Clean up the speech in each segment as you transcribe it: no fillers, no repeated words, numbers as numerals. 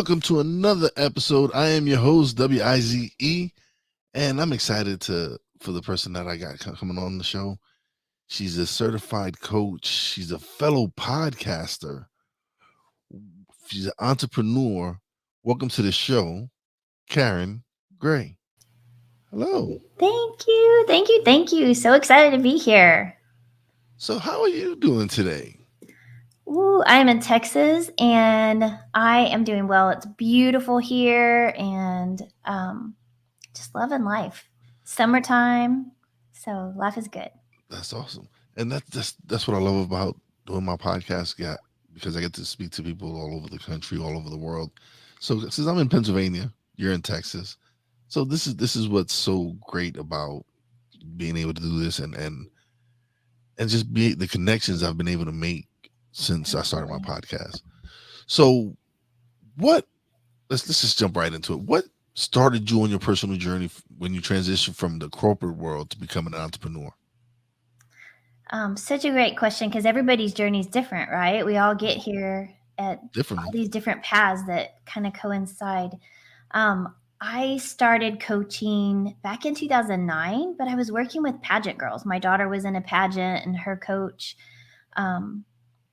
welcome to another episode. I am your host, WIZE, and I'm excited for the person that I got coming on the show. She's a certified coach. She's a fellow podcaster. She's an entrepreneur. Welcome to the show, Karen Gray. Hello. Thank you. Thank you. Thank you. So excited to be here. So, how are you doing today? Ooh, I'm in Texas and I am doing well. It's beautiful here and just loving life. Summertime. So life is good. That's awesome, and that's what I love about doing my podcast. Yeah, because I get to speak to people all over the country, all over the world. So since I'm in Pennsylvania, you're in Texas. So this is what's so great about being able to do this and just be the connections I've been able to make since I started my podcast. So what let's just jump right into it. What started you on your personal journey when you transitioned from the corporate world to becoming an entrepreneur? Such a great question because everybody's journey is different, right? We all get here at all Differently. these different paths that kind of coincide. Um, I started coaching back in 2009, but I was working with pageant girls. My daughter was in a pageant, and her coach um,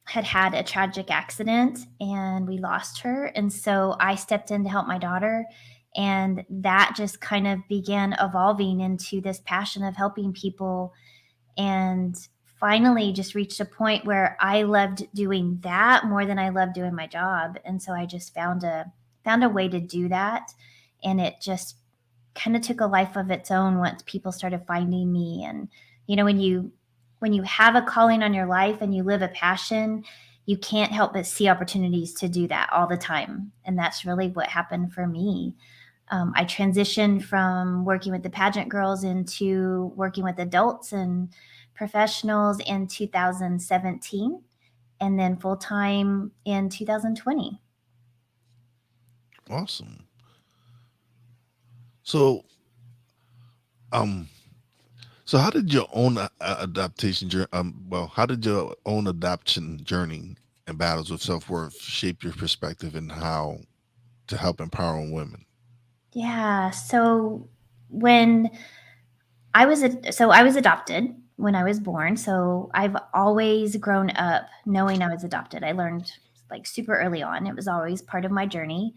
had a tragic accident, and we lost her. And so I stepped in to help my daughter. And that just kind of began evolving into this passion of helping people, and finally just reached a point where I loved doing that more than I loved doing my job. And so I just found a way to do that, and it just kind of took a life of its own once people started finding me. And when you have a calling on your life and you live a passion, you can't help but see opportunities to do that all the time. And that's really what happened for me. I transitioned from working with the pageant girls into working with adults and professionals in 2017, and then full time in 2020. Awesome. So um So how did your own adaptation journey? How did your own adoption journey and battles with self worth shape your perspective and how to help empowering women? Yeah. So when I was adopted when I was born. So I've always grown up knowing I was adopted. I learned like super early on. It was always part of my journey.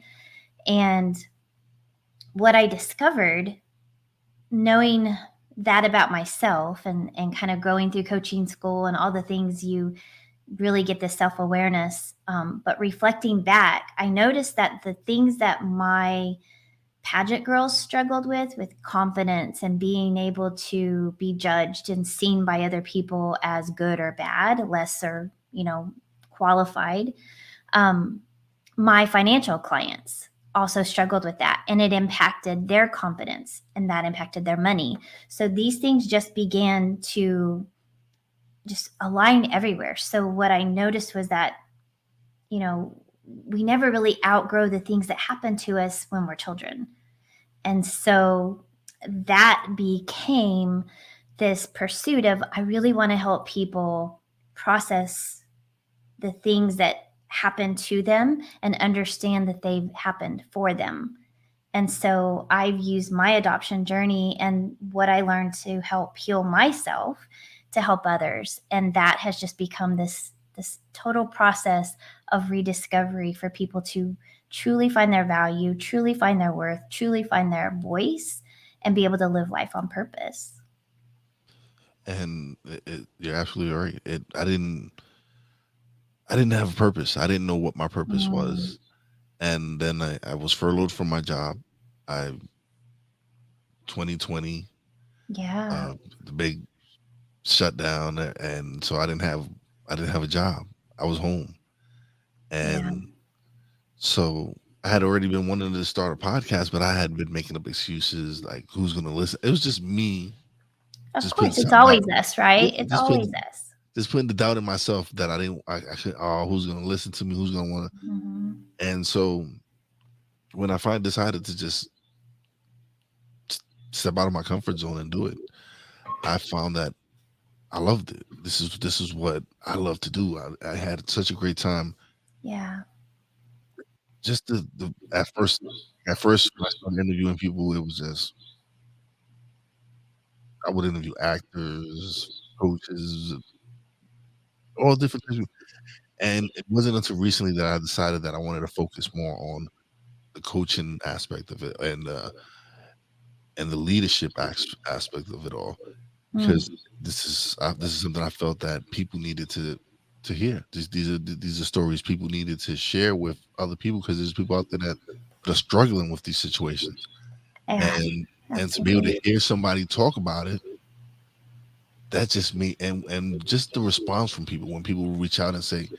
And what I discovered, knowing that about myself, and kind of going through coaching school and all the things, you really get this self-awareness. But reflecting back, I noticed that the things that my pageant girls struggled with confidence and being able to be judged and seen by other people as good or bad, lesser, qualified. Um, my financial clients also struggled with that, and it impacted their confidence, and that impacted their money. So these things just began to just align everywhere. So what I noticed was that, you know, we never really outgrow the things that happen to us when we're children. And so that became this pursuit of, I really want to help people process the things that happen to them and understand that they've happened for them. And so I've used my adoption journey and what I learned to help heal myself to help others. And that has just become this total process of rediscovery for people to truly find their value, truly find their worth, truly find their voice, and be able to live life on purpose. And you're absolutely right. I didn't have a purpose. I didn't know what my purpose Mm, was, and then I was furloughed from my job. I 2020, yeah, the big shutdown, and so I didn't have a job. I was home, yeah. and so I had already been wanting to start a podcast, but I had been making up excuses like who's gonna listen. It was just me, Of just putting course, it's something out. always us, Yeah, right? It's always us. just putting the doubt in myself that I didn't. I could. Oh, who's gonna listen to me? Who's gonna want Hmm. to? And so when I finally decided to just step out of my comfort zone and do it, I found that I loved it. This is what I love to do. I had such a great time Yeah. just the at first when I started interviewing people, it was just I would interview actors, coaches, all different things. And it wasn't until recently that I decided that I wanted to focus more on the coaching aspect of it and the leadership aspect of it all, Mm. because this is something I felt that people needed to hear. These are stories people needed to share with other people, because there's people out there that are struggling with these situations, Yeah, and to be able to absolutely. hear somebody talk about it, that just me and just the response from people when people reach out and say,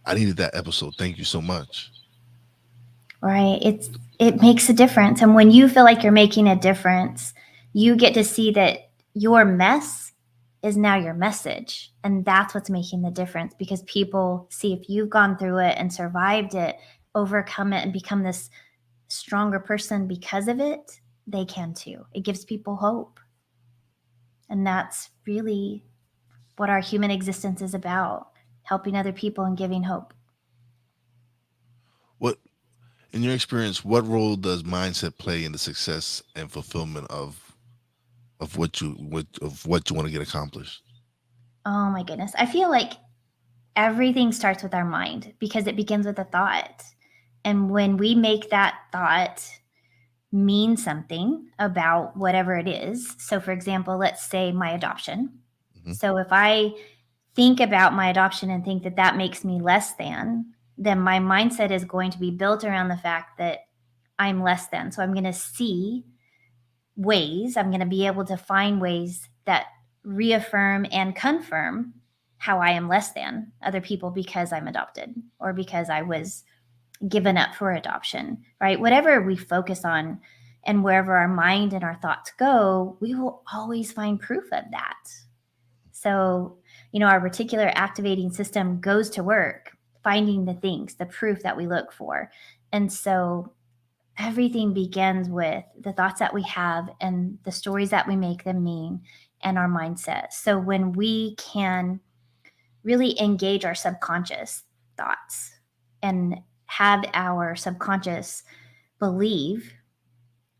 "I needed that episode. Thank you so much." Right. It makes a difference. And when you feel like you're making a difference, you get to see that your mess is now your message. And that's what's making the difference, because people see if you've gone through it and survived it, overcome it, and become this stronger person because of it, they can too. It gives people hope. And that's really what our human existence is about, helping other people and giving hope. What In your experience, what role does mindset play in the success and fulfillment of what you want to get accomplished? Oh my goodness. I feel like everything starts with our mind because it begins with a thought. And when we make that thought mean something about whatever it is, so for example, let's say my adoption. Hmm. So if I think about my adoption and think that that makes me less than, then my mindset is going to be built around the fact that I'm less than. So I'm going to see ways, I'm going to be able to find ways that reaffirm and confirm how I am less than other people because I'm adopted or because I was given up for adoption, right? Whatever we focus on and wherever our mind and our thoughts go, we will always find proof of that. So, our reticular activating system goes to work finding the things, the proof that we look for. And so everything begins with the thoughts that we have and the stories that we make them mean and our mindset. So when we can really engage our subconscious thoughts and have our subconscious believe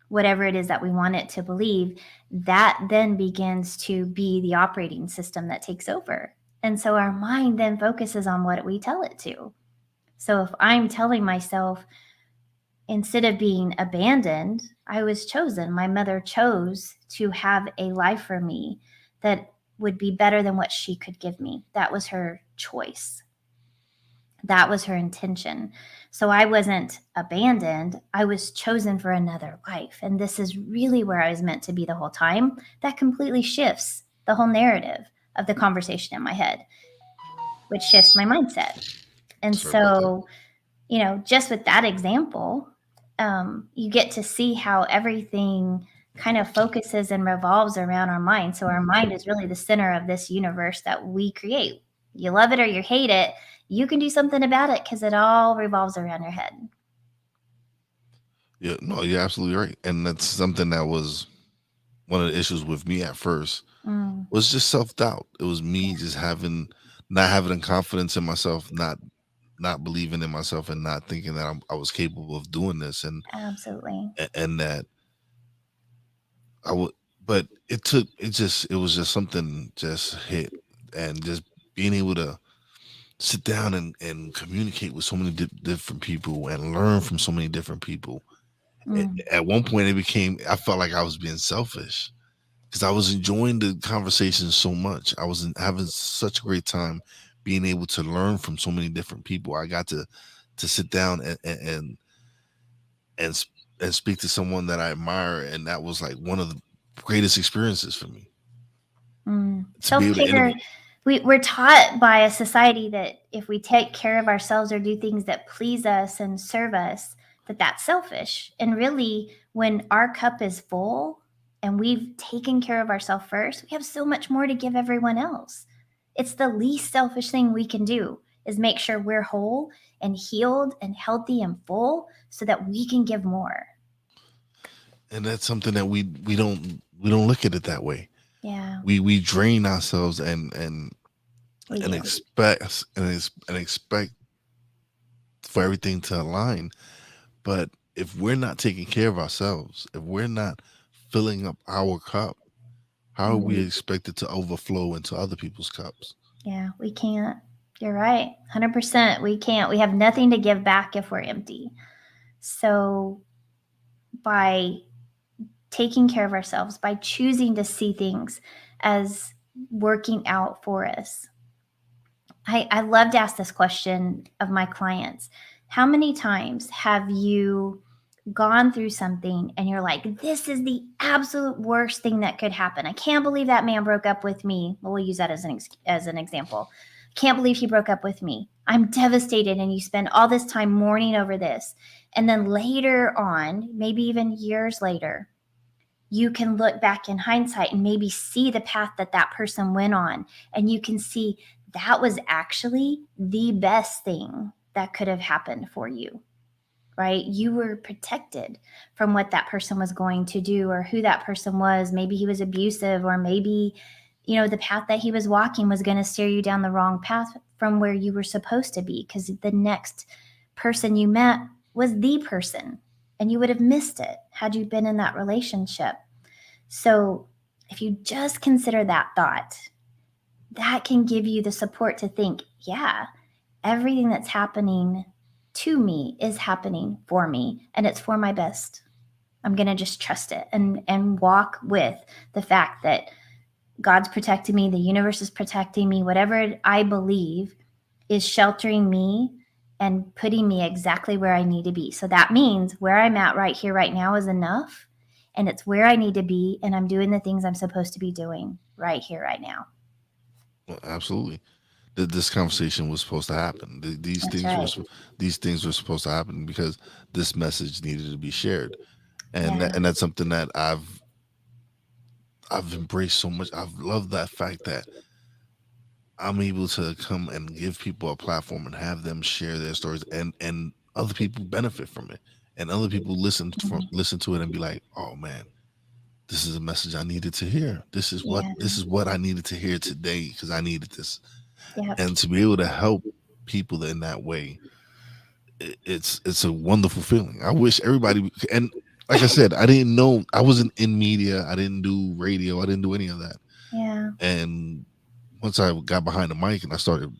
whatever it is that we want it to believe, that then begins to be the operating system that takes over. And so our mind then focuses on what we tell it to. So if I'm telling myself, instead of being abandoned, I was chosen. My mother chose to have a life for me that would be better than what she could give me. That was her choice. That was her intention. So I wasn't abandoned. I was chosen for another life. And this is really where I was meant to be the whole time. That completely shifts the whole narrative of the conversation in my head, which shifts my mindset. And Sorry about that. so, just with that example, you get to see how everything kind of focuses and revolves around our mind. So our mind is really the center of this universe that we create. You love it or you hate it, you can do something about it because it all revolves around your head. Yeah, no, you're absolutely right, and that's something that was one of the issues with me at first, Mm, was just self doubt. It was me just not having confidence in myself, not believing in myself, and not thinking that I was capable of doing this, absolutely. and that I would. But it was just something just hit, and just being able to sit down and communicate with so many different people and learn from so many different people. Mm, At one point, I felt like I was being selfish because I was enjoying the conversation so much. I was having such a great time being able to learn from so many different people. I got to sit down and and speak to someone that I admire, and that was like one of the greatest experiences for me, to be Self able to care. interview. We're taught by a society that if we take care of ourselves or do things that please us and serve us, that that's selfish. And really, when our cup is full and we've taken care of ourselves first, we have so much more to give everyone else. It's the least selfish thing we can do is make sure we're whole and healed and healthy and full so that we can give more. And that's something that we don't look at it that way. Yeah, We drain ourselves we and do. expect for everything to align. But if we're not taking care of ourselves, if we're not filling up our cup, how are we Mm, expected to overflow into other people's cups? yeah, we can't. You're right. 100%. We can't. We have nothing to give back if we're empty. So, by taking care of ourselves, by choosing to see things as working out for us, I love to ask this question of my clients. How many times have you gone through something and you're like, this is the absolute worst thing that could happen? I can't believe that man broke up with me. Well, we'll use that as an example. Can't believe he broke up with me. I'm devastated. And you spend all this time mourning over this. And then later on, maybe even years later, you can look back in hindsight and maybe see the path that that person went on. And you can see that was actually the best thing that could have happened for you, right? You were protected from what that person was going to do or who that person was. Maybe he was abusive, or maybe, the path that he was walking was going to steer you down the wrong path from where you were supposed to be, because the next person you met was the person, and you would have missed it had you been in that relationship. So if you just consider that thought, that can give you the support to think, yeah, everything that's happening to me is happening for me, and it's for my best. I'm going to just trust it and walk with the fact that God's protecting me, the universe is protecting me, whatever I believe is sheltering me and putting me exactly where I need to be. So that means where I'm at right here, right now is enough, and it's where I need to be, and I'm doing the things I'm supposed to be doing right here, right now. Well, absolutely. This conversation was supposed to happen. That's right. These things were supposed to happen because this message needed to be shared, and Yeah. that's something that I've embraced so much. I've loved that fact that I'm able to come and give people a platform and have them share their stories, and other people benefit from it, and other people Mhm. listen to it and be like, oh man, this is a message I needed to hear. Yeah. This is what I needed to hear today because I needed this. Yep. And to be able to help people in that way, it's a wonderful feeling. I wish everybody, and like I said, I didn't know, I wasn't in media, I didn't do radio, I didn't do any of that. Yeah. And once I got behind the mic and I started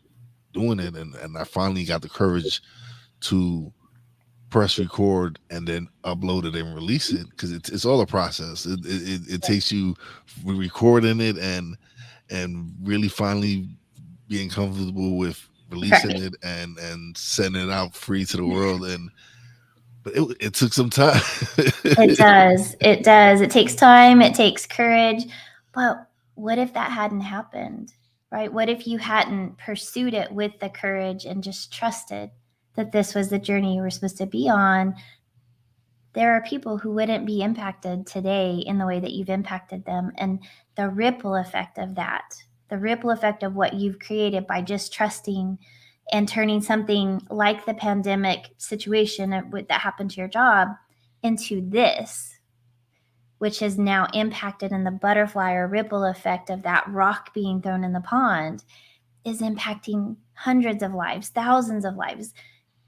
doing it, and I finally got the courage to press record and then upload it and release it, because it's all a process. It takes you recording it and really finally being comfortable with releasing Right. it and sending it out free to the world. And but it took some time. It does. It does. It takes time, it takes courage. But what if that hadn't happened? Right? What if you hadn't pursued it with the courage and just trusted that this was the journey you were supposed to be on? There are people who wouldn't be impacted today in the way that you've impacted them. And the ripple effect of that, the ripple effect of what you've created by just trusting and turning something like the pandemic situation that happened to your job into this, which has now impacted in the butterfly or ripple effect of that rock being thrown in the pond, is impacting hundreds of lives, thousands of lives.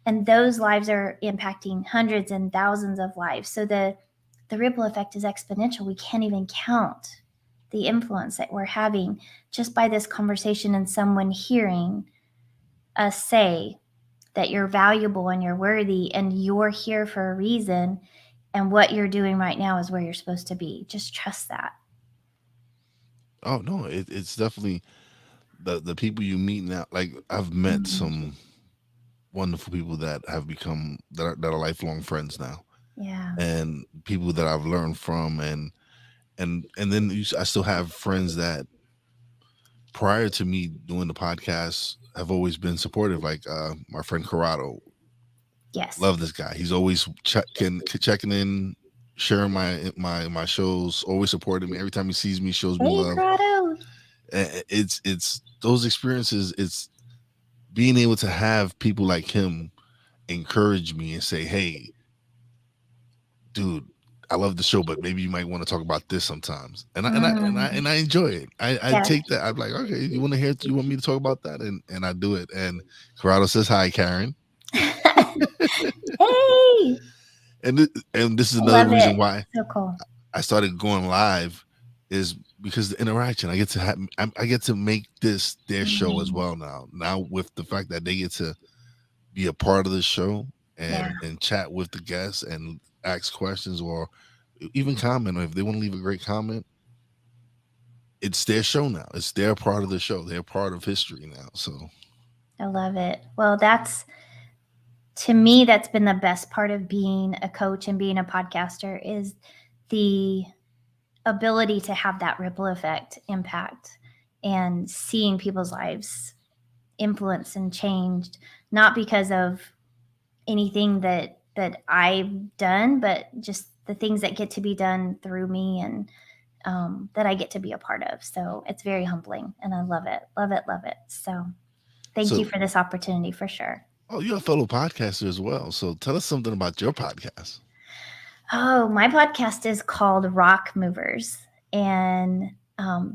And those lives are impacting hundreds and thousands of lives. So the ripple effect is exponential. We can't even count the influence that we're having just by this conversation and someone hearing us say that you're valuable and you're worthy and you're here for a reason, and what you're doing right now is where you're supposed to be. Just trust that. Oh no, it's definitely the people you meet now. Like I've met Mhm. some wonderful people that have become that are lifelong friends now, Yeah. and people that I've learned from, and then I still have friends that prior to me doing the podcast have always been supportive. Like my friend Corrado, Yes. love this guy. He's always checking in, sharing my shows, always supporting me. Every time he sees me, shows me Hey, love. Corrado. It's those experiences. It's being able to have people like him encourage me and say, "Hey, dude, I love the show, but maybe you might want to talk about this sometimes." Mm. I enjoy it. I Yeah. take that. I'm like, okay, you want to hear? You want me to talk about that? And I do it. And Corrado says hi, Karen. Hey, And this is another love reason it. why So cool. I started going live, is because the interaction. I get to have, I get to make this their show as Mhm. well now. Now with the fact that they get to be a part of the show Yeah, and chat with the guests and ask questions or even comment, or if they want to leave a great comment, it's their show now. It's their part of the show. They're part of history now. So I love it. Well, that's to me, that's been the best part of being a coach and being a podcaster is the ability to have that ripple effect impact and seeing people's lives influenced and changed, not because of anything that I've done, but just the things that get to be done through me and that I get to be a part of. So it's very humbling, and I love it, love it, love it. So thank you so for this opportunity for sure. oh, you're a fellow podcaster as well. So tell us something about your podcast. Oh, my podcast is called Rock Movers. And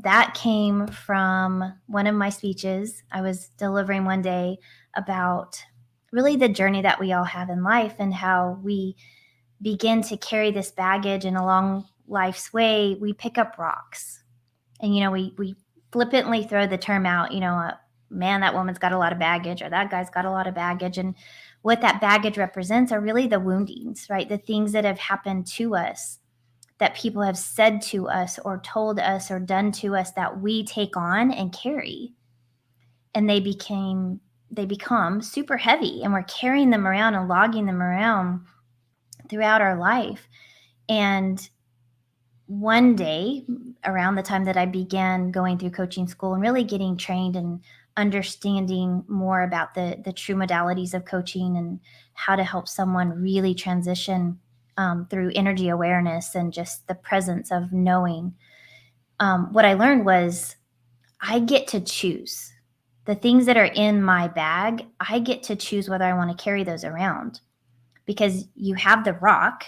that came from one of my speeches I was delivering one day about really the journey that we all have in life and how we begin to carry this baggage, and along life's way, we pick up rocks. And, we flippantly throw the term out, man, that woman's got a lot of baggage, or that guy's got a lot of baggage. And what that baggage represents are really the woundings, right? The things that have happened to us, that people have said to us or told us or done to us that we take on and carry. And they become super heavy, and we're carrying them around and logging them around throughout our life. And one day, around the time that I began going through coaching school and really getting trained and understanding more about the true modalities of coaching and how to help someone really transition through energy awareness and just the presence of knowing, what I learned was I get to choose the things that are in my bag. I get to choose whether I want to carry those around, because you have the rock,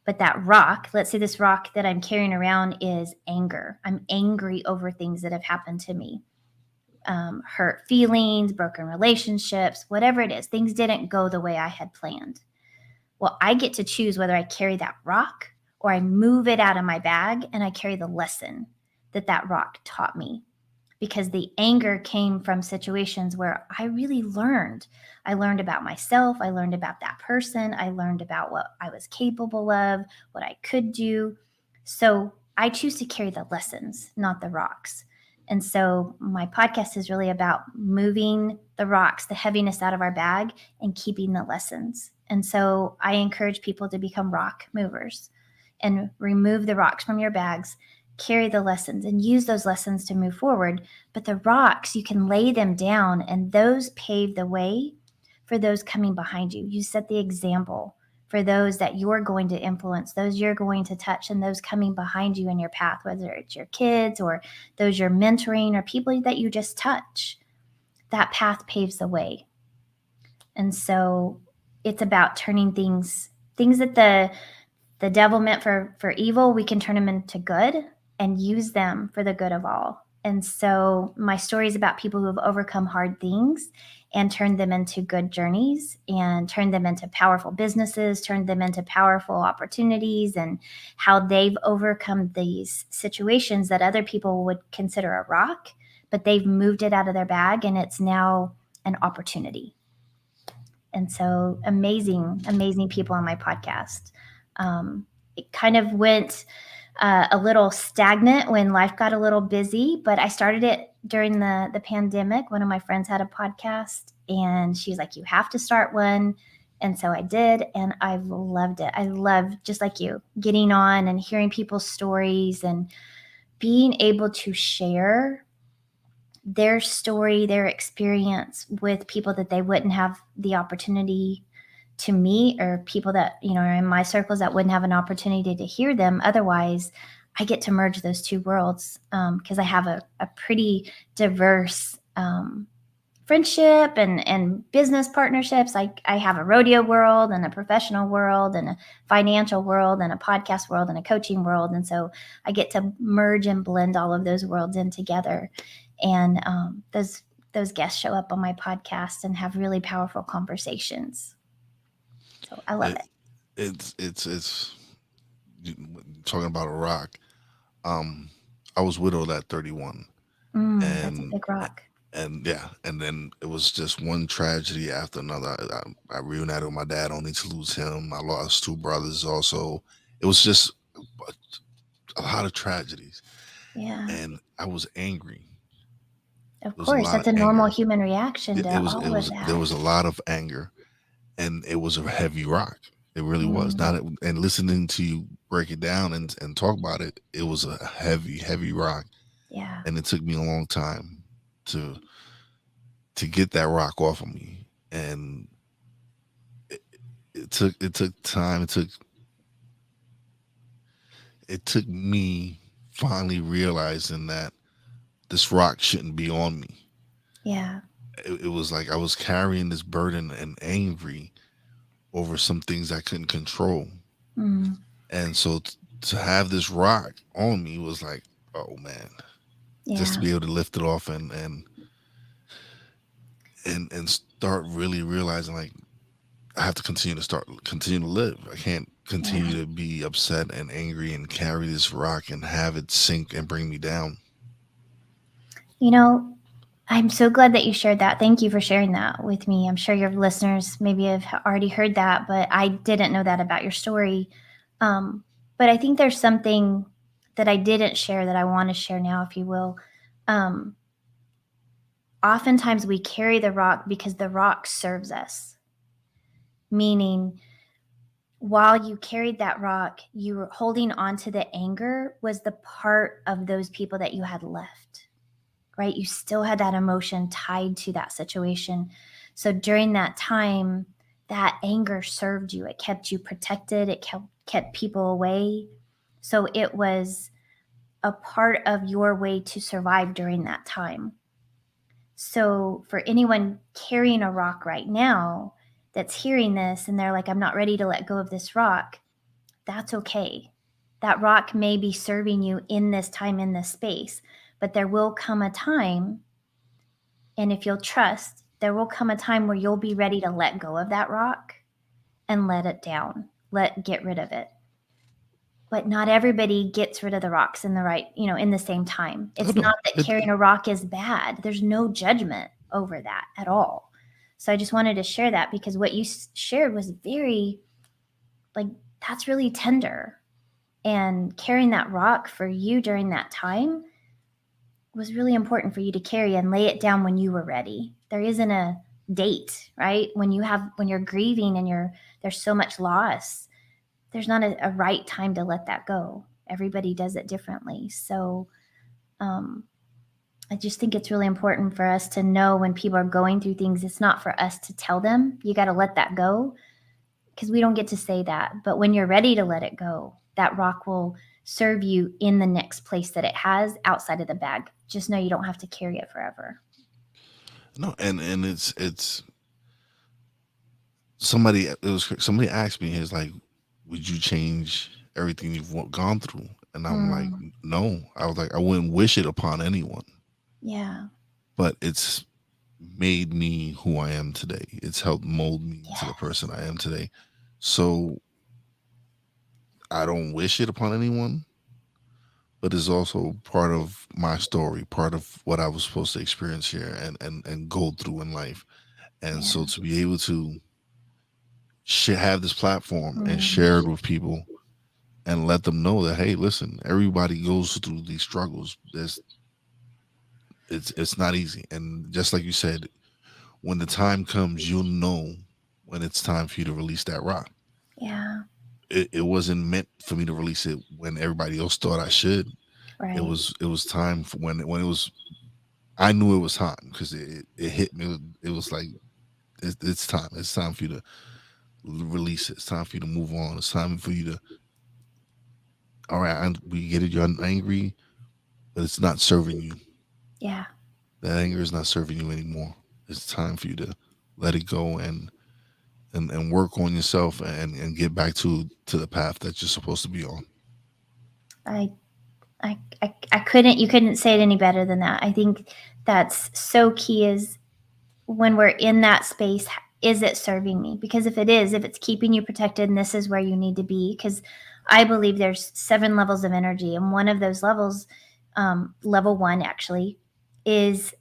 but that rock, let's say this rock that I'm carrying around is anger. I'm angry over things that have happened to me, hurt feelings, broken relationships, whatever it is. Things didn't go the way I had planned. Well, I get to choose whether I carry that rock or I move it out of my bag and I carry the lesson that that rock taught me, because the anger came from situations where I really learned. I learned about myself. I learned about that person. I learned about what I was capable of, what I could do. So I choose to carry the lessons, not the rocks. And so my podcast is really about moving the rocks, the heaviness out of our bag, and keeping the lessons. And so I encourage people to become rock movers and remove the rocks from your bags, carry the lessons, and use those lessons to move forward. But the rocks, you can lay them down, and those pave the way for those coming behind you. You set the example for those that you're going to influence, those you're going to touch, and those coming behind you in your path, whether it's your kids or those you're mentoring or people that you just touch. That path paves the way. And so it's about turning things that the devil meant for evil, we can turn them into good and use them for the good of all. And so my story is about people who have overcome hard things and turned them into good journeys and turned them into powerful businesses, turned them into powerful opportunities, and how they've overcome these situations that other people would consider a rock, but they've moved it out of their bag and it's now an opportunity. And so amazing, amazing people on my podcast. It kind of went a little stagnant when life got a little busy, but I started it during the pandemic. One of my friends had a podcast and she's like, you have to start one. And so I did, and I've loved it. I love, just like you, getting on and hearing people's stories and being able to share their story, their experience with people that they wouldn't have the opportunity to meet, or people that, are in my circles that wouldn't have an opportunity to hear them otherwise. I get to merge those two worlds because I have a pretty diverse friendship and business partnerships. I have a rodeo world and a professional world and a financial world and a podcast world and a coaching world. And so I get to merge and blend all of those worlds in together. And those guests show up on my podcast and have really powerful conversations. So I love it, it. it's you- talking about a rock. Um, I was widowed at 31, That's a and big rock. yeah, and then it was just one tragedy after another. I reunited with my dad, only to lose him. I lost two brothers. Also, it was just a lot of tragedies, Yeah. and I was angry. Of There was a course, lot of that's a normal anger. human reaction It to was it all of was there that. was a lot of anger, and it was a heavy rock. It really was. Mm, Not and listening to you break it down and talk about it, it was a heavy rock, yeah. and it took me a long time to get that rock off of me, and it, it took time. It took me finally realizing that this rock shouldn't be on me. Yeah. It was like I was carrying this burden and angry over some things I couldn't control. Mm, And so to have this rock on me was like, oh man, just to yeah. be able to lift it off and start really realizing like I have to continue to live. I can't Yeah. continue to be upset and angry and carry this rock and have it sink and bring me down. You know, I'm so glad that you shared that. Thank you for sharing that with me. I'm sure your listeners maybe have already heard that, but I didn't know that about your story. Um, but I think there's something that I didn't share that I want to share now, if you will. Um, Oftentimes we carry the rock because the rock serves us, meaning while you carried that rock, you were holding on to the anger was the part of those people that you had left, right? You still had that emotion tied to that situation. So during that time, that anger served you. It kept you protected, it kept people away. So it was a part of your way to survive during that time. So for anyone carrying a rock right now that's hearing this and they're like, I'm not ready to let go of this rock, that's okay. That rock may be serving you in this time, in this space, but there will come a time, and if you'll trust, there will come a time where you'll be ready to let go of that rock and let it down, get rid of it. But not everybody gets rid of the rocks in the right, in the same time. Oh It's no, not that carrying a rock is bad. There's no judgment over that at all. So I just wanted to share that because what you shared was very, like, that's really tender. And carrying that rock for you during that time was really important for you to carry and lay it down when you were ready. There isn't a date, right? When you're grieving and there's so much loss, there's not a right time to let that go. Everybody does it differently. So um, I just think it's really important for us to know when people are going through things, it's not for us to tell them, you got to let that go, because we don't get to say that. But when you're ready to let it go, that rock will serve you in the next place that it has outside of the bag. Just know you don't have to carry it forever. no, and it's somebody asked me, he's like, would you change everything you've gone through? And I'm like, Mm, no. I was like, I wouldn't wish it upon anyone, yeah. but it's made me who I am today. It's helped mold me into the Yes. person I am today. So I don't wish it upon anyone, but it's also part of my story, part of what I was supposed to experience here and go through in life. And Yeah. so to be able to have this platform and Mm, share it with people and let them know that, hey, listen, everybody goes through these struggles. It's not easy, and just like you said, when the time comes, you'll know when it's time for you to release that rock. yeah. It wasn't meant for me to release it when everybody else thought I should. It Right. was it was time for when it was. I knew it was time because it hit me. It was like it's time. It's time for you to release it. It's time for you to move on. It's time for you to. All right, we get it. You're angry, but it's not serving you. Yeah. That anger is not serving you anymore. It's time for you to let it go and work on yourself and get back to the path that you're supposed to be on. I, I couldn't, you couldn't say it any better than that. I think that's so key is when we're in that space. is it serving me? Because if it is, if it's keeping you protected and this is where you need to be, because I believe there's 7 levels of energy, and one of those levels, level one actually, is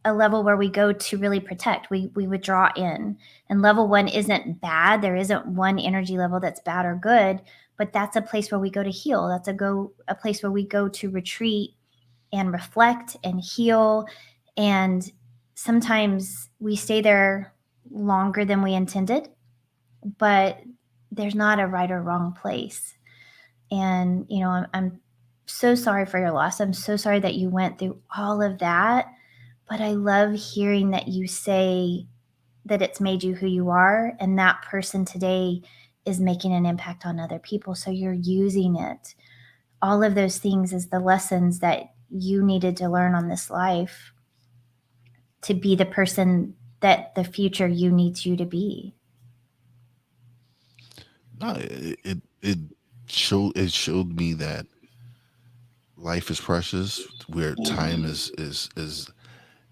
a level where we go to really protect. We withdraw in, and level one isn't bad. There isn't one energy level that's bad or good, but that's a place where we go to heal. That's a place where we go to retreat and reflect and heal. And sometimes we stay there longer than we intended, but there's not a right or wrong place. And, I'm so sorry for your loss. I'm so sorry that you went through all of that. But I love hearing that you say that it's made you who you are, and that person today is making an impact on other people. So you're using it. All of those things is the lessons that you needed to learn on this life to be the person that the future you needs you to be. No, it showed me that life is precious, where time Yeah.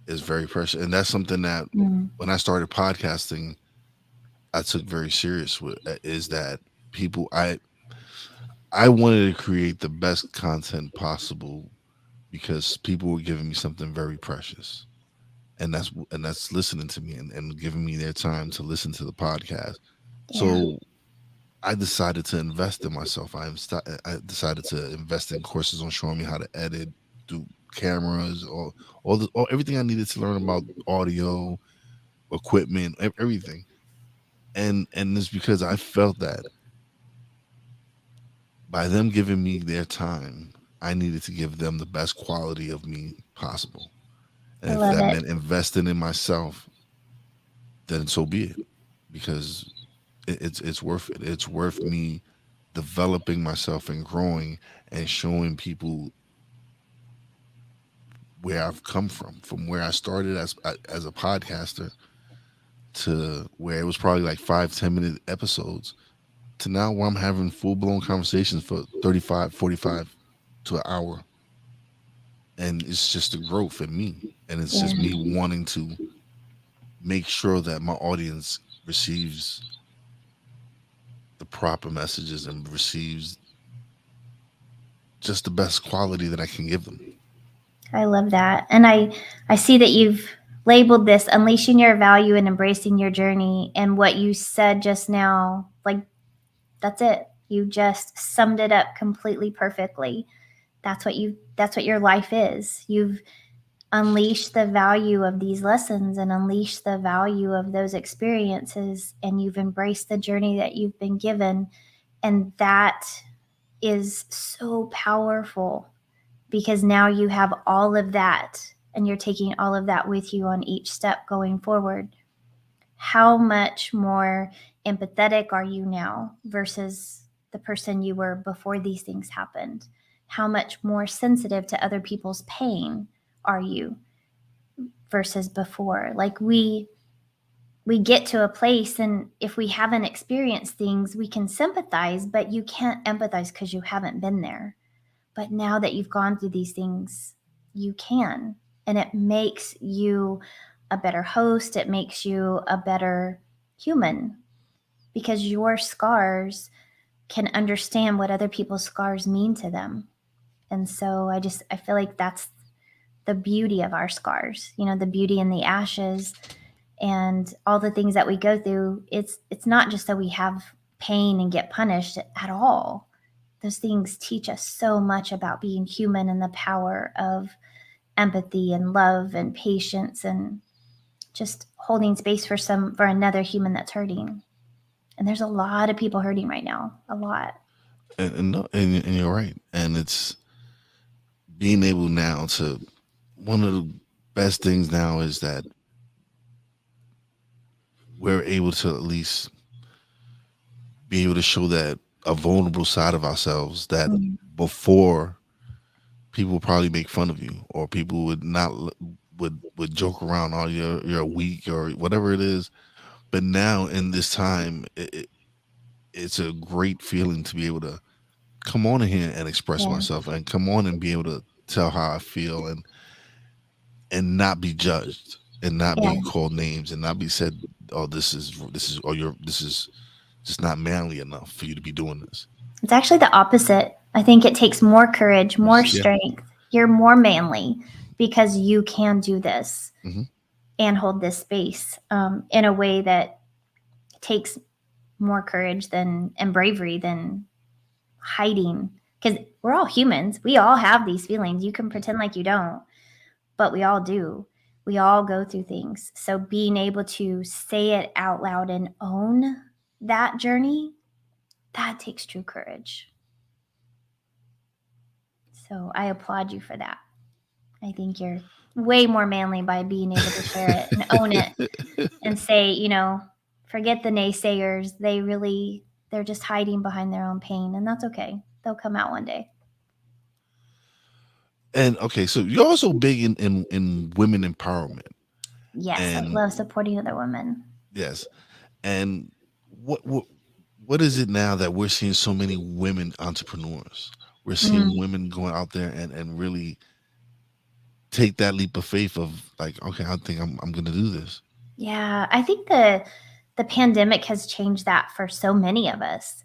is very precious, and that's something that Mm. when I started podcasting, I took very serious with, is that people I wanted to create the best content possible because people were giving me something very precious, and that's listening to me, and giving me their time to listen to the podcast. Yeah. So I decided to invest in myself. I decided to invest in courses on showing me how to edit, do cameras, all everything I needed to learn about audio, equipment, everything. And it's because I felt that by them giving me their time, I needed to give them the best quality of me possible. And I if love that it. meant investing in myself, then so be it. Because it's worth it. It's worth me developing myself and growing and showing people where I've come from where I started as a podcaster to where it was probably like 5-10 minute episodes to now where I'm having full blown conversations for 35, 45 to an hour. And it's just the growth in me. And it's Yeah. just me wanting to make sure that my audience receives the proper messages and receives just the best quality that I can give them. I love that. And I see that you've labeled this unleashing your value and embracing your journey, and what you said just now, like, that's it. You just summed it up completely perfectly. That's what your life is. You've unleashed the value of these lessons and unleashed the value of those experiences, and you've embraced the journey that you've been given. And that is so powerful because now you have all of that, and you're taking all of that with you on each step going forward. How much more empathetic are you now versus the person you were before these things happened? How much more sensitive to other people's pain are you versus before? Like, we get to a place, and if we haven't experienced things, we can sympathize, but you can't empathize because you haven't been there. But now that you've gone through these things, you can. And it makes you a better host, it makes you a better human because your scars can understand what other people's scars mean to them. And so I feel like that's the beauty of our scars, the beauty in the ashes and all the things that we go through. It's not just that we have pain and get punished at all. Those things teach us so much about being human and the power of empathy and love and patience and just holding space for another human that's hurting. And there's a lot of people hurting right now, a lot. And no, and you're right. And it's being able now to, one of the best things now is that we're able to at least be able to show that a vulnerable side of ourselves that Mm. before people probably make fun of you, or people would not would joke around, oh, you're weak or whatever it is. But now in this time, it's a great feeling to be able to come on in here and express Yeah. myself and come on and be able to tell how I feel and not be judged. and not Yeah. be called names and not be said, "Oh, this is or you're this is just not manly enough for you to be doing this." It's actually the opposite. I think it takes more courage, more Yeah. strength. You're more manly because you can do this Hmm. and hold this space in a way that takes more courage than and bravery than hiding. Because we're all humans. We all have these feelings. You can pretend like you don't, but we all do. We all go through things. So being able to say it out loud and own that journey, that takes true courage. So I applaud you for that. I think you're way more manly by being able to share it and own it and say, forget the naysayers. They're just hiding behind their own pain, and that's okay. They'll come out one day. And okay, so you're also big in women empowerment. Yes, I And love supporting other women. yes, and what what what is it now that we're seeing so many women entrepreneurs? We're seeing Mm, women going out there and really take that leap of faith of like, okay, I think I'm gonna do this. yeah, I think the pandemic has changed that for so many of us.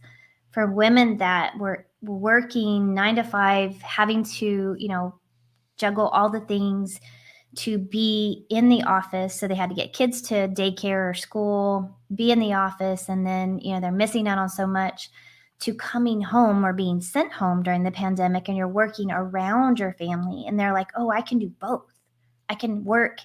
For women that were working 9 to 5, having to, juggle all the things to be in the office. So they had to get kids to daycare or school, be in the office, and then, they're missing out on so much, to coming home or being sent home during the pandemic and you're working around your family. And they're like, oh, I can do both. I can work,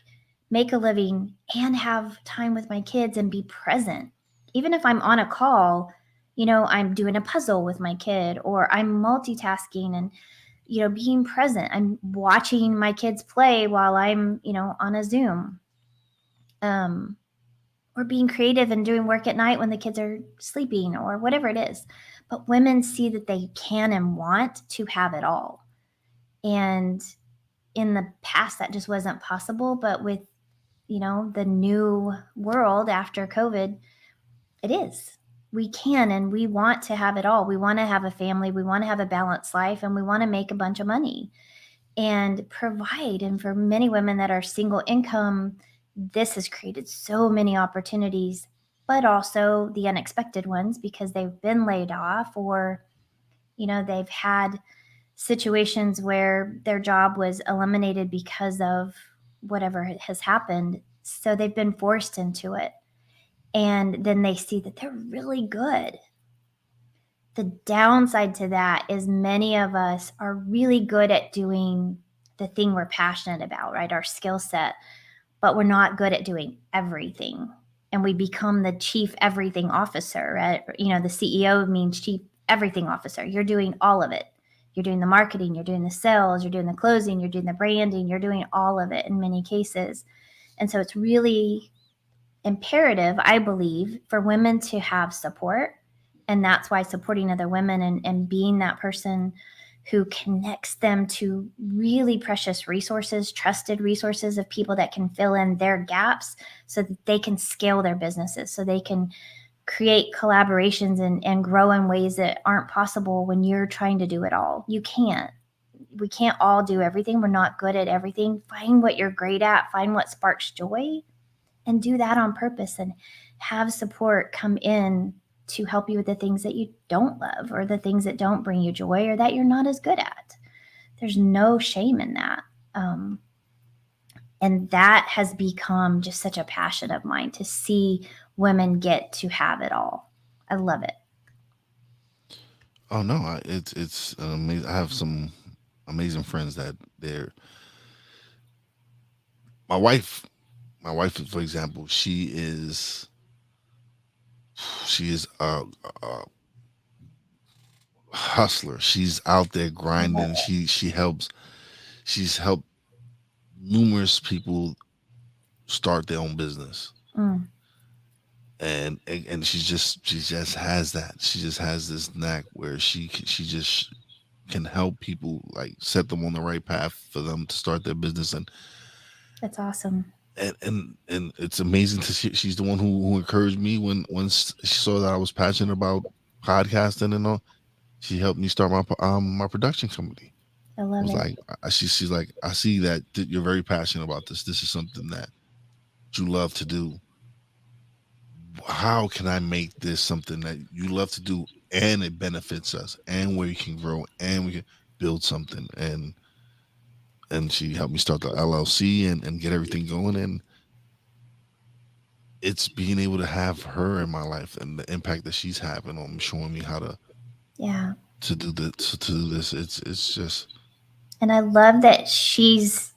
make a living, and have time with my kids and be present. Even if I'm on a call, I'm doing a puzzle with my kid or I'm multitasking and being present. I'm watching my kids play while I'm, on a Zoom. Um, or being creative and doing work at night when the kids are sleeping or whatever it is. But women see that they can and want to have it all. And in the past, that just wasn't possible. But with, the new world after COVID, it is. We can and we want to have it all. We want to have a family, we want to have a balanced life, and we want to make a bunch of money and provide. And for many women that are single income, this has created so many opportunities, but also the unexpected ones because they've been laid off or, they've had situations where their job was eliminated because of whatever has happened. So they've been forced into it. And then they see that they're really good. The downside to that is many of us are really good at doing the thing we're passionate about, right? Our skill set, but we're not good at doing everything. And we become the chief everything officer, right? The CEO means chief everything officer. You're doing all of it. You're doing the marketing, you're doing the sales, you're doing the closing, you're doing the branding, you're doing all of it in many cases. And so it's really imperative, I believe, for women to have support. And that's why supporting other women and being that person who connects them to really precious resources, trusted resources of people that can fill in their gaps so that they can scale their businesses, so they can create collaborations and grow in ways that aren't possible when you're trying to do it all. You can't. We can't all do everything. We're not good at everything. Find what you're great at, find what sparks joy, and do that on purpose and have support come in to help you with the things that you don't love or the things that don't bring you joy or that you're not as good at. There's no shame in that. Um, and that has become just such a passion of mine to see women get to have it all. I love it. Oh no, it's amazing. I have some amazing friends that they're my wife. My wife, for example, she is a hustler. She's out there I love grinding. She's helped numerous people start their own business. it. And she just has that. She just has this knack where she just can help people, like set them on the right path for them to start their business. That's awesome. And it's amazing to see. She's the one who encouraged me when once she saw that I was passionate about podcasting and all. She helped me start my production company. I I love was it. like, she's like, I see that you're very passionate about this. This is something that what you love to do, how can I make this something that you love to do and it benefits us and where you can grow and we can build something, and she helped me start the LLC and get everything going, and it's being able to have her in my life and the impact that she's having on me, showing me how Yeah. to do this, it's just And I love that she's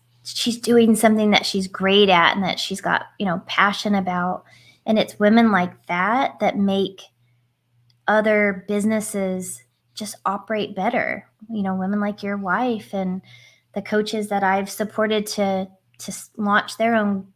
doing something that she's great at and that she's got, passion about. And it's women like that that make other businesses just operate better. Women like your wife and the coaches that I've supported to launch their own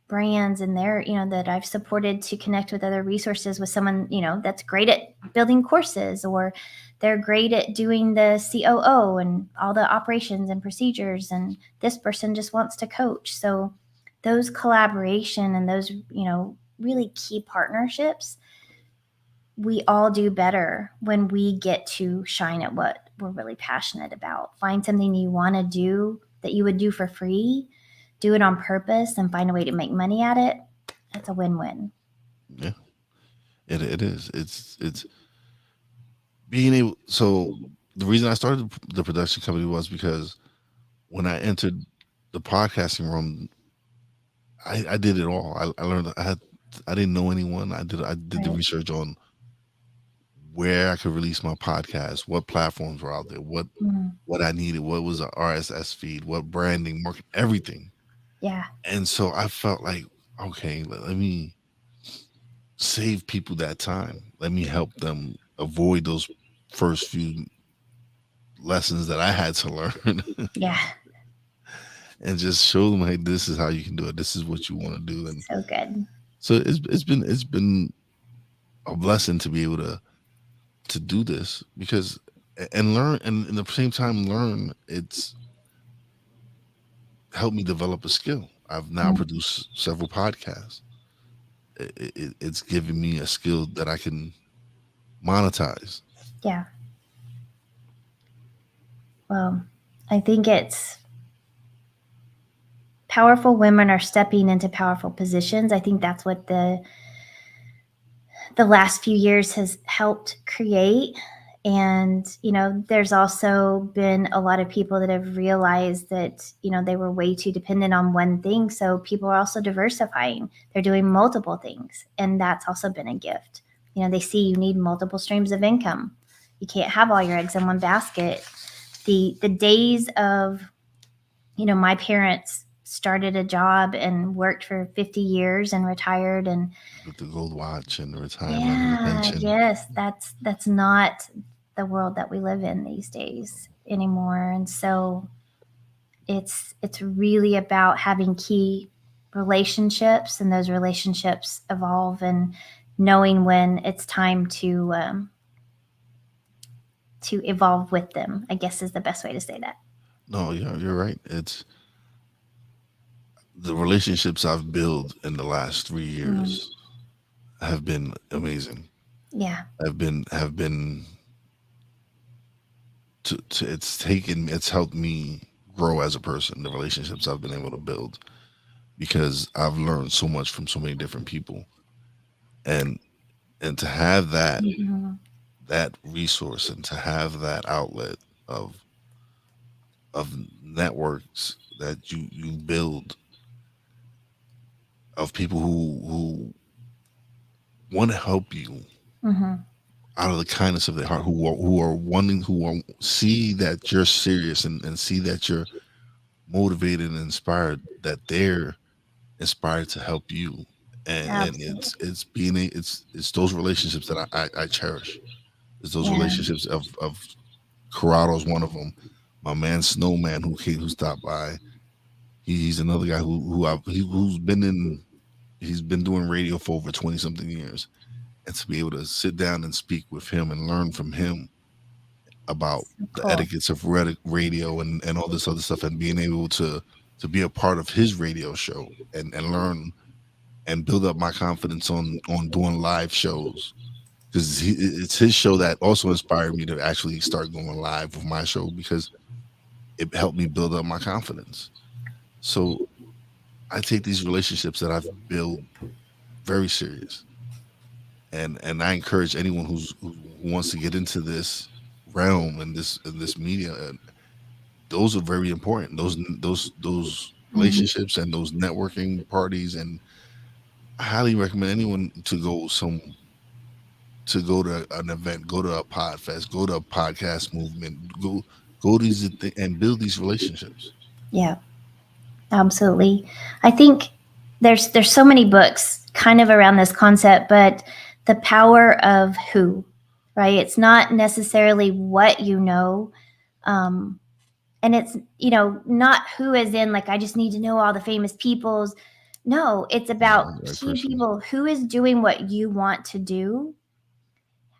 brands, and that I've supported to connect with other resources with someone, that's great at building courses, or they're great at doing the COO and all the operations and procedures, and this person just wants to coach. So those collaboration and those, really key partnerships, we all do better when we get to shine at what we're really passionate about. Find something you want to do that you would do for free, do it on purpose, and find a way to make money at it. That's a win-win. yeah, it is. It's being able. So the reason I started the production company was because when I entered the podcasting room, I did it all. I learned. I didn't know anyone. I did the Right. research on where I could release my podcast, what platforms were out there, Mm, what I needed, what was a RSS feed, what branding, market, everything. yeah. And so I felt like, okay, let me save people that time. Let me help them avoid those first few lessons that I had to learn Yeah. and just show them, hey, this is how you can do it. This is what you want to do. And So good. so it's been a blessing to be able to do this because and learn, and in the same time learn, it's helped me develop a skill. I've now Mm, produced several podcasts. It's given me a skill that I can monetize. yeah. Well, I think it's powerful women are stepping into powerful positions. I think that's what the last few years has helped create. And, there's also been a lot of people that have realized that, they were way too dependent on one thing. So people are also diversifying, they're doing multiple things. And that's also been a gift. They see you need multiple streams of income. You can't have all your eggs in one basket. The days of, my parents started a job and worked for 50 years and retired, and With the gold watch and the retirement and the yeah, pension. yes, that's not the world that we live in these days anymore. And so it's really about having key relationships, and those relationships evolve, and knowing when it's time to evolve with them, I guess, is the best way to say that. No, you're right. It's the relationships I've built in the last three Mm, years have been amazing. yeah. Have been it's helped me grow as a person. The relationships I've been able to build because I've learned so much from so many different people, and to have Mhm. that resource and to have that outlet of of networks that you build of people who want to help you Mhm. out of the kindness of their heart, who are wanting, see that you're serious, and see that you're motivated and inspired, that they're inspired to help you, and Absolutely. it's those relationships that I cherish. It's those Yeah. relationships of Corrado's one of them. My man Snowman who stopped by. He's another guy who's been in. He's been doing radio for over 20 something years, and to be able to sit down and speak with him and learn from him about So the cool. etiquettes of radio and all this other stuff, and being able to be a part of his radio show and learn and build up my confidence on doing live shows, because it's his show that also inspired me to actually start going live with my show, because it helped me build up my confidence. So I take these relationships that I've built very serious, and I encourage anyone who wants to get into this realm and this media. And those are very important. Those Mhm. relationships and those networking parties, and I highly recommend anyone to go to an event, go to a pod fest, go to a podcast movement, go to and build these relationships. Yeah, absolutely. I think there's so many books kind of around this concept, but the power of who, right? It's not necessarily what you know. Um, and it's, not who as in like I just need to know all the famous people's. No, it's about No, the right key person. people who is doing what you want to do.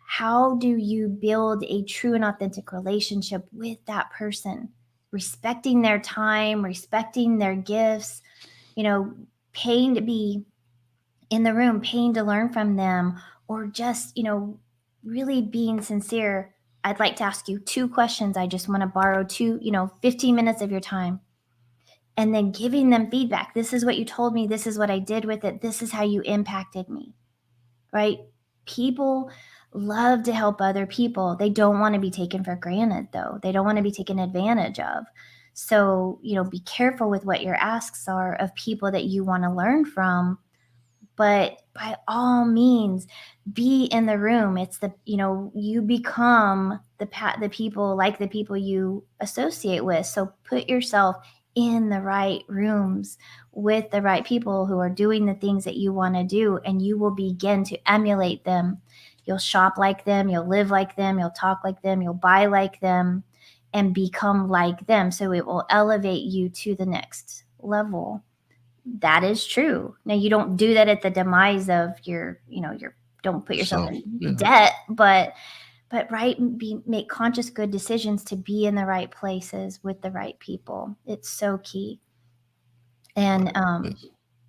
How do you build a true and authentic relationship with that person, respecting their time, respecting their gifts, you know paying to be in the room, paying to learn from them, or just really being sincere. I'd like to ask you two questions. I just want to borrow 15 minutes of your time, and then giving them feedback. This is what you told me, this is what I did with it, this is how you impacted me, right? People love to help other people. They don't want to be taken for granted, though. They don't want to be taken advantage of. So, be careful with what your asks are of people that you want to learn from, but by all means be in the room. It's you become the people, like the people you associate with. So put yourself in the right rooms with the right people who are doing the things that you want to do, and you will begin to emulate them. You'll shop like them, you'll live like them, you'll talk like them, you'll buy like them, and become like them. So it will elevate you to the next level. That is true. Now you don't do that at the demise of your don't put yourself So in yeah, debt, but right, make conscious good decisions to be in the right places with the right people. It's so key. And right. Yes.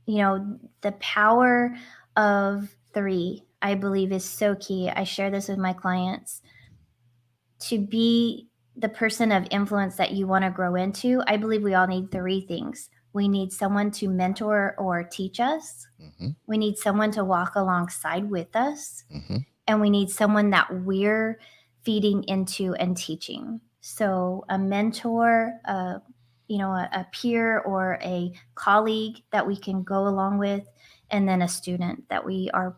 you know, the power of 3, I believe, is so key. I share this with my clients. To be the person of influence that you want to grow into, I believe we all need 3 things. We need someone to mentor or teach us. Hmm. We need someone to walk alongside with us, Hmm. and we need someone that we're feeding into and teaching. So a mentor, a peer or a colleague that we can go along with, and then a student that we are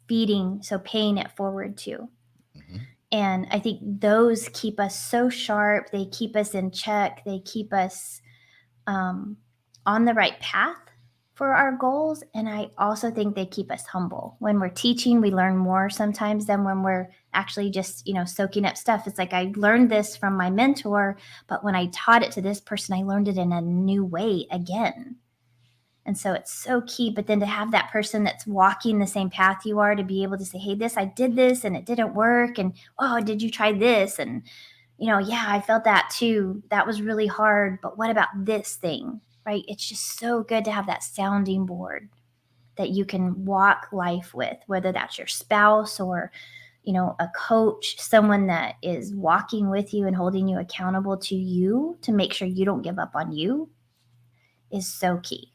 feeding, so paying it forward to. Hmm. And I think those keep us so sharp. They keep us in check. They keep us um, on the right path for our goals. And I also think they keep us humble. When we're teaching, we learn more sometimes than when we're actually just, soaking up stuff. It's like I learned this from my mentor, but when I taught it to this person, I learned it in a new way again. And so it's so key. But then to have that person that's walking the same path you are, to be able to say, hey, I did this and it didn't work. And, oh, did you try this? And yeah, I felt that too. That was really hard. But what about this thing? Right? It's just so good to have that sounding board that you can walk life with, whether that's your spouse or, a coach, someone that is walking with you and holding you accountable to you to make sure you don't give up on you, is so key.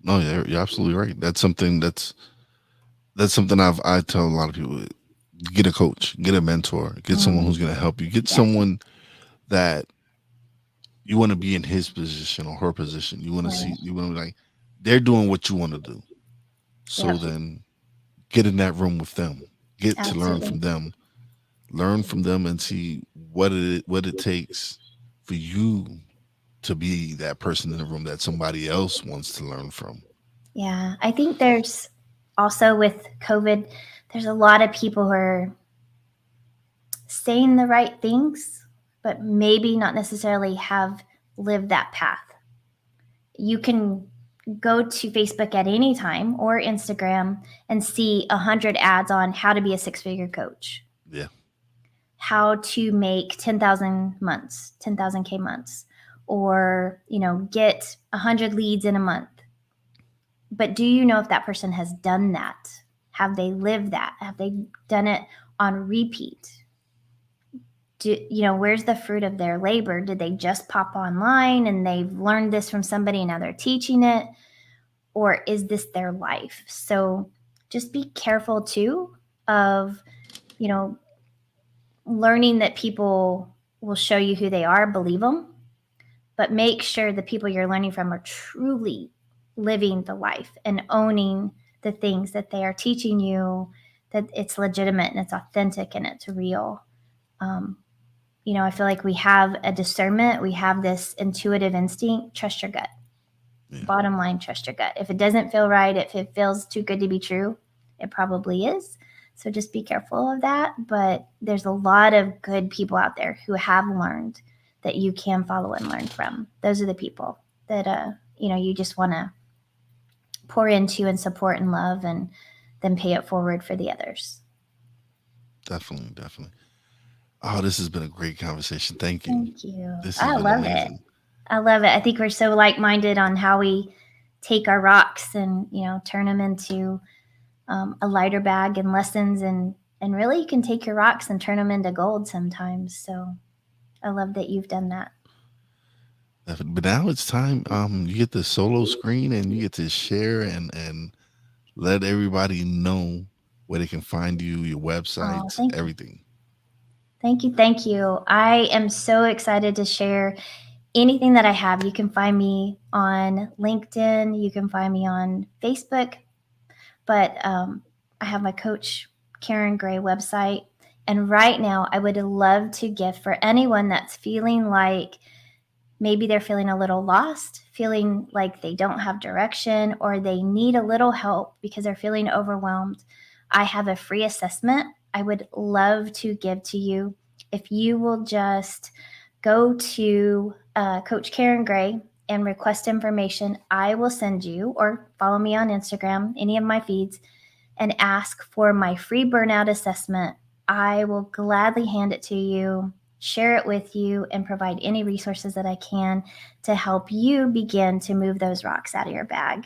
No, yeah, you're absolutely right. That's something I tell a lot of people. Get a coach, get a mentor, get someone Mm, who's going to help you, get yes. someone that you want to be in his position or her position. You want to Right. see, you want to be like, they're doing what you want to do. So Yep. then get in that room with them, get to Absolutely. learn from them and see what it takes for you to be that person in the room that somebody else wants to learn from. Yeah. I think there's also with COVID, there's a lot of people who are saying the right things, but maybe not necessarily have lived that path. You can go to Facebook at any time or Instagram and see 100 ads on how to be a 6-figure coach, Yeah. how to make 10,000 months, 10,000K months, or, get 100 leads in a month. But do you know if that person has done that? Have they lived that? Have they done it on repeat? where's the fruit of their labor? Did they just pop online and they've learned this from somebody and now they're teaching it? Or is this their life? So just be careful too of, you know, learning that people will show you who they are, believe them, but make sure the people you're learning from are truly living the life and owning the things that they are teaching you, that it's legitimate and it's authentic and it's real. Um, I feel like we have a discernment, we have this intuitive instinct. Trust your gut. Yeah, Bottom line, trust your gut. If it doesn't feel right, if it feels too good to be true, it probably is. So just be careful of that. But there's a lot of good people out there who have learned that you can follow and learn from. Those are the people that you just want to pour into and support and love, and then pay it forward for the others. definitely, definitely. Oh, this has been a great conversation. Thank you. Thank you. This has I been love it. amazing. I love it. I think we're so like-minded on how we take our rocks and turn them into a lighter bag and lessons, and really you can take your rocks and turn them into gold sometimes. So I love that you've done that. Definitely. But now it's time. You get the solo screen and you get to share and let everybody know where they can find you, your Oh, websites, thank you. everything. Thank you. Thank you. I am so excited to share anything that I have. You can find me on LinkedIn, you can find me on Facebook, but I have my Coach Karen Gray website. And right now, I would love to gift for anyone that's feeling like maybe they're feeling a little lost, feeling like they don't have direction, or they need a little help because they're feeling overwhelmed. I have a free assessment I would love to give to you. If you will just go to Coach Karen Gray and request information, I will send you, or follow me on Instagram, any of my feeds, and ask for my free burnout assessment. I will gladly hand it to you, share it with you, and provide any resources that I can to help you begin to move those rocks out of your bag.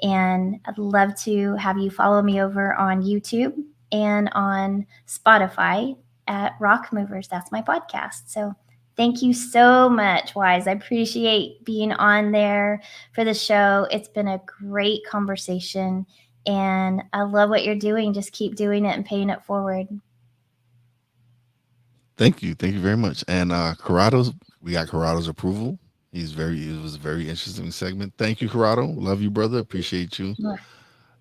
And I'd love to have you follow me over on YouTube and on Spotify at Rock Movers. That's my podcast. So thank you so much, Wise. I appreciate being on there for the show. It's been a great conversation, and I love what you're doing. Just keep doing it and paying it forward. Thank you. Thank you very much. And Corrado's, we got Corrado's approval. It was a very interesting segment. Thank you, Corrado. Love you, brother. Appreciate you. Sure.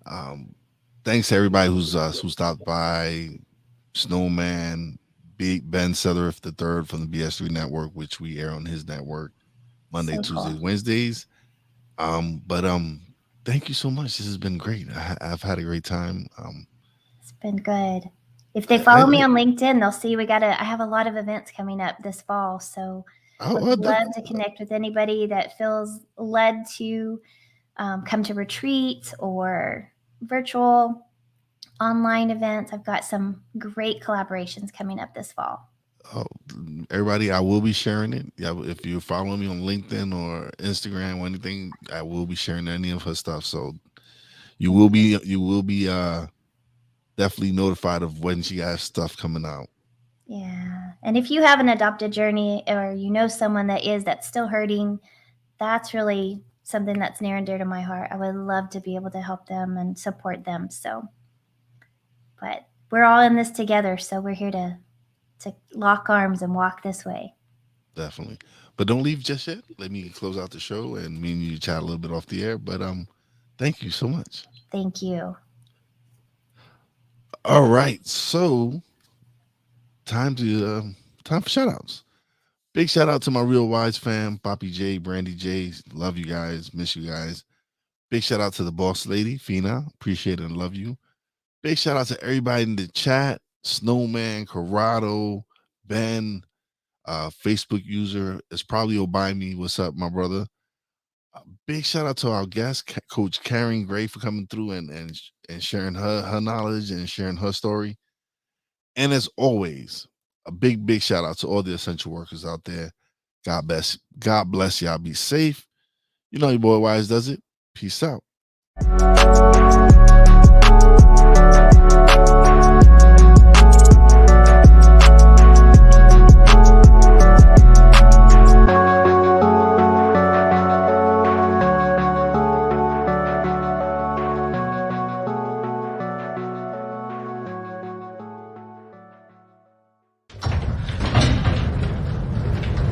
Um, Thanks to everybody who stopped by. Snowman, Big Ben Sutherth the third from the BS3 network, which we air on his network Monday, So Tuesdays, cool. Wednesdays. But thank you so much. This has been great. I've had a great time. It's been good. If they follow me I on LinkedIn, they'll see I have a lot of events coming up this fall. So would oh, love to connect with anybody that feels led to come to retreats or virtual online events. I've got some great collaborations coming up this fall. oh, everybody, I will be sharing it. Yeah, if you're following me on LinkedIn or Instagram or anything, I will be sharing any of her stuff. So you will be definitely notified of when she has stuff coming out. Yeah. And if you have an adopted journey, or someone that's still hurting, that's really something that's near and dear to my heart. I would love to be able to help them and support them. So, but we're all in this together, so we're here to lock arms and walk this way. Definitely. But don't leave just yet. Let me close out the show and me and you chat a little bit off the air. But thank you so much. Thank you. All right. So time for shout outs. Big shout out to my real wise fam, Poppy J, Brandy J. Love you guys. Miss you guys. Big shout out to the boss lady, Fina. Appreciate and love you. Big shout out to everybody in the chat. Snowman, Corrado, Ben, Facebook user. It's probably Obimi. What's up, my brother? Big shout out to our guest, Coach Karen Gray, for coming through and sharing her knowledge and sharing her story. And as always, a big shout out to all the essential workers out there. God bless y'all. Be safe. You know your boy Wise does it. Peace out.